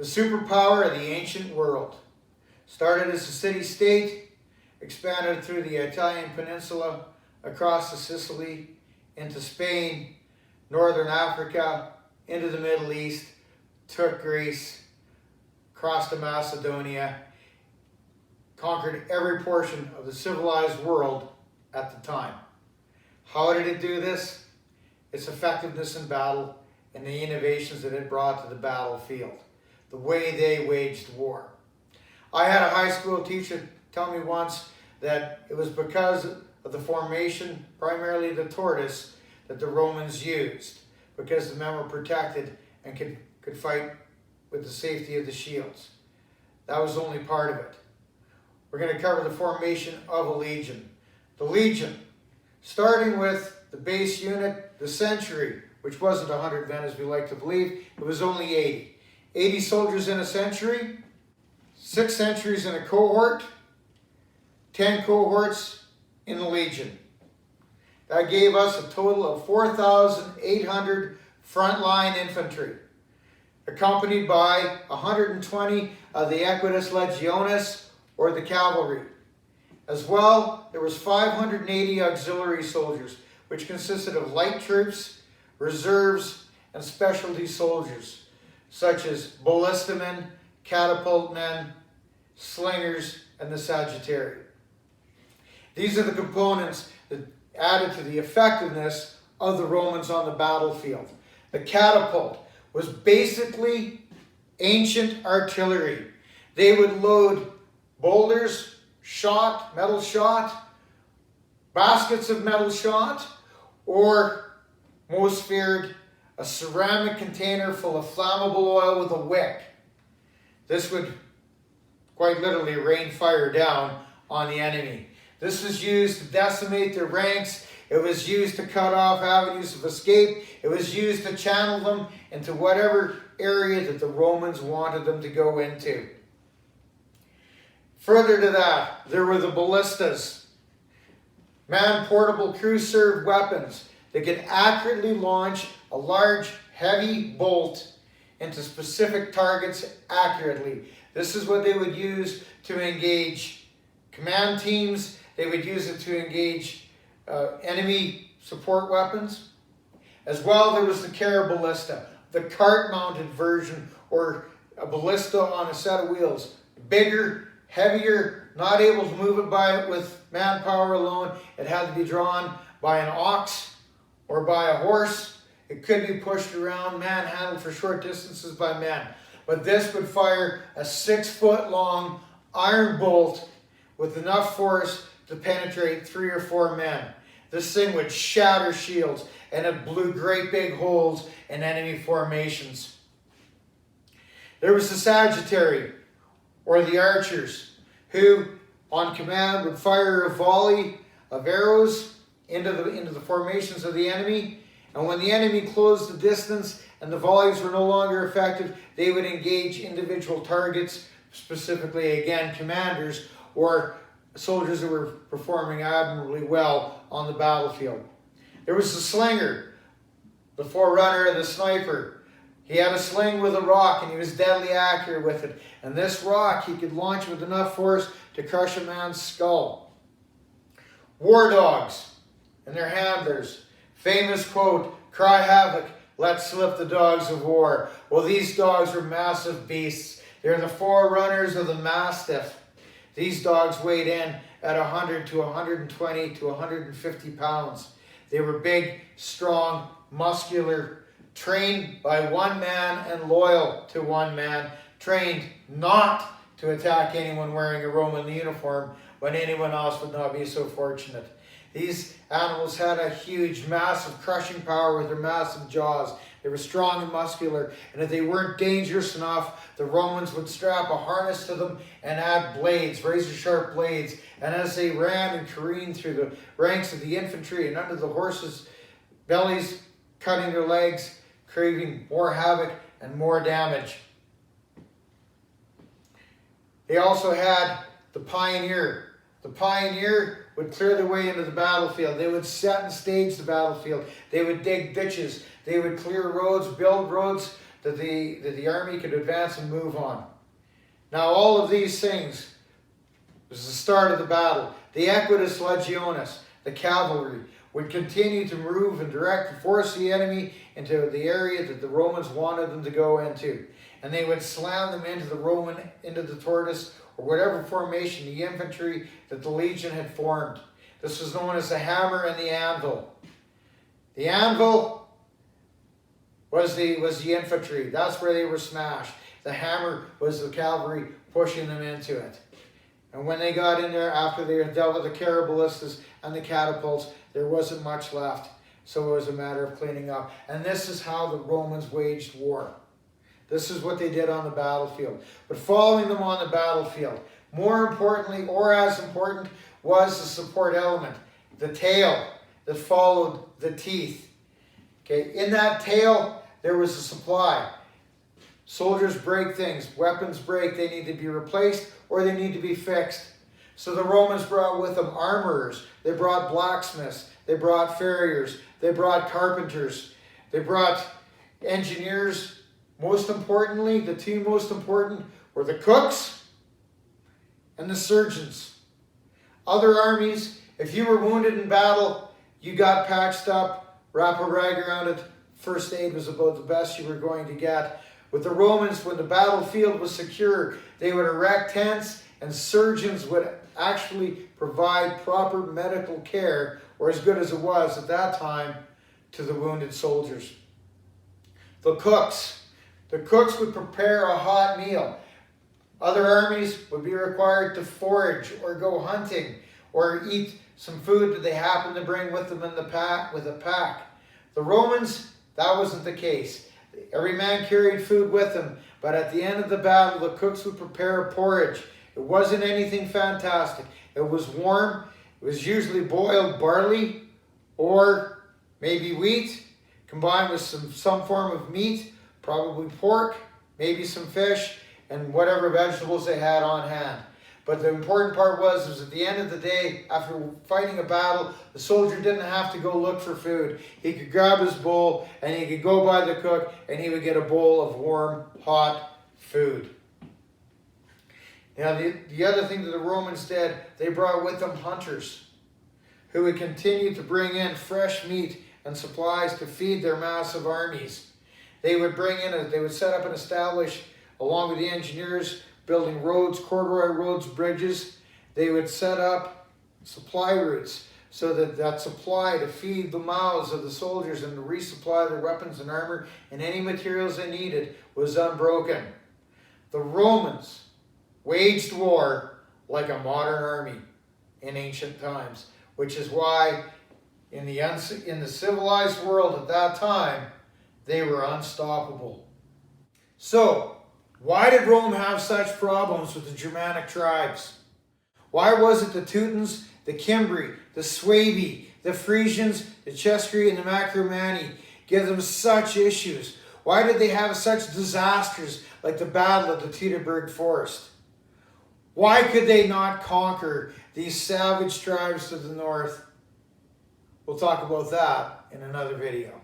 The superpower of the ancient world. Started as a city-state, expanded through the Italian peninsula, across to Sicily, into Spain, northern Africa, into the Middle East, took Greece, crossed to Macedonia, conquered every portion of the civilized world at the time. How did it do this? Its effectiveness in battle and the innovations that it brought to the battlefield. The way they waged war. I had a high school teacher tell me once that it was because of the formation, primarily the tortoise, that the Romans used, because the men were protected and could fight with the safety of the shields. That was only part of it. We're going to cover the formation of a legion. The legion, starting with the base unit, the century, which wasn't 100 men as we like to believe, it was only 80. 80 soldiers in a century, 6 centuries in a cohort, 10 cohorts in the legion. That gave us a total of 4,800 frontline infantry, accompanied by 120 of the Equites Legiones, or the cavalry. As well, there was 580 auxiliary soldiers, which consisted of light troops, reserves, and specialty soldiers, such as ballistamen, catapult men, slingers, and the Sagittari. These are the components that added to the effectiveness of the Romans on the battlefield. The catapult was basically ancient artillery. They would load boulders, shot, metal shot, baskets of metal shot, or most feared, a ceramic container full of flammable oil with a wick. This would quite literally rain fire down on the enemy. This was used to decimate their ranks. It was used to cut off avenues of escape. It was used to channel them into whatever area that the Romans wanted them to go into. Further to that, there were the ballistas, man-portable crew-served weapons that could accurately launch a large, heavy bolt into specific targets accurately. This is what they would use to engage command teams. They would use it to engage enemy support weapons. As well, there was the caraballista, the cart-mounted version, or a ballista on a set of wheels. Bigger, heavier, not able to move it with manpower alone. It had to be drawn by an ox or by a horse. It could be pushed around, manhandled for short distances by men. But this would fire a 6-foot-long iron bolt with enough force to penetrate 3 or 4 men. This thing would shatter shields, and it blew great big holes in enemy formations. There was the Sagittari, or the archers, who, on command, would fire a volley of arrows into the formations of the enemy. And when the enemy closed the distance and the volleys were no longer effective, they would engage individual targets, specifically, again, commanders or soldiers that were performing admirably well on the battlefield. There was the slinger, the forerunner of the sniper. He had a sling with a rock, and he was deadly accurate with it. And this rock he could launch with enough force to crush a man's skull. War dogs and their handlers. Famous quote, "Cry havoc, let slip the dogs of war." Well, these dogs were massive beasts. They're the forerunners of the Mastiff. These dogs weighed in at 100 to 120 to 150 pounds. They were big, strong, muscular, trained by one man and loyal to one man, trained not to attack anyone wearing a Roman uniform when anyone else would not be so fortunate. These animals had a huge, massive crushing power with their massive jaws. They were strong and muscular, and if they weren't dangerous enough, the Romans would strap a harness to them and add blades, razor-sharp blades. And as they ran and careened through the ranks of the infantry and under the horses' bellies, cutting their legs, creating more havoc and more damage. They also had the pioneer. The pioneer would clear their way into the battlefield. They would set and stage the battlefield. They would dig ditches. They would clear roads, build roads that the army could advance and move on. Now all of these things was the start of the battle. The Equitus Legionis, the cavalry, would continue to move and direct and force the enemy into the area that the Romans wanted them to go into. And they would slam them into the tortoise, or whatever formation, the infantry that the legion had formed. This was known as the hammer and the anvil. The anvil was the infantry. That's where they were smashed. The hammer was the cavalry pushing them into it. And when they got in there, after they had dealt with the caraballistas and the catapults, there wasn't much left. So it was a matter of cleaning up. And this is how the Romans waged war. This is what they did on the battlefield. But following them on the battlefield, more importantly, or as important, was the support element, the tail that followed the teeth. Okay, in that tail, there was a supply. Soldiers break things, weapons break, they need to be replaced or they need to be fixed. So the Romans brought with them armorers, they brought blacksmiths, they brought farriers, they brought carpenters, they brought engineers. Most importantly, the two most important were the cooks and the surgeons. Other armies, if you were wounded in battle, you got patched up, wrap a rag around it. First aid was about the best you were going to get. With the Romans, when the battlefield was secure, they would erect tents and surgeons would actually provide proper medical care, or as good as it was at that time, to the wounded soldiers. The cooks would prepare a hot meal. Other armies would be required to forage or go hunting or eat some food that they happened to bring with them in the pack, with a pack. The Romans, that wasn't the case. Every man carried food with him, but at the end of the battle, the cooks would prepare a porridge. It wasn't anything fantastic. It was warm. It was usually boiled barley or maybe wheat, combined with some form of meat, probably pork, maybe some fish, and whatever vegetables they had on hand. But the important part was at the end of the day, after fighting a battle, the soldier didn't have to go look for food. He could grab his bowl and he could go by the cook and he would get a bowl of warm, hot food. Now, the other thing that the Romans did, they brought with them hunters who would continue to bring in fresh meat and supplies to feed their massive armies. They would they would set up and establish, along with the engineers, building roads, corduroy roads, bridges. They would set up supply routes so that supply to feed the mouths of the soldiers and to resupply their weapons and armor and any materials they needed was unbroken. The Romans waged war like a modern army in ancient times, which is why in the civilized world at that time, they were unstoppable. So, why did Rome have such problems with the Germanic tribes? Why was it the Teutons, the Cimbri, the Suebi, the Frisians, the Cheskri, and the Marcomanni give them such issues? Why did they have such disasters like the Battle of the Teutoburg Forest? Why could they not conquer these savage tribes to the north? We'll talk about that in another video.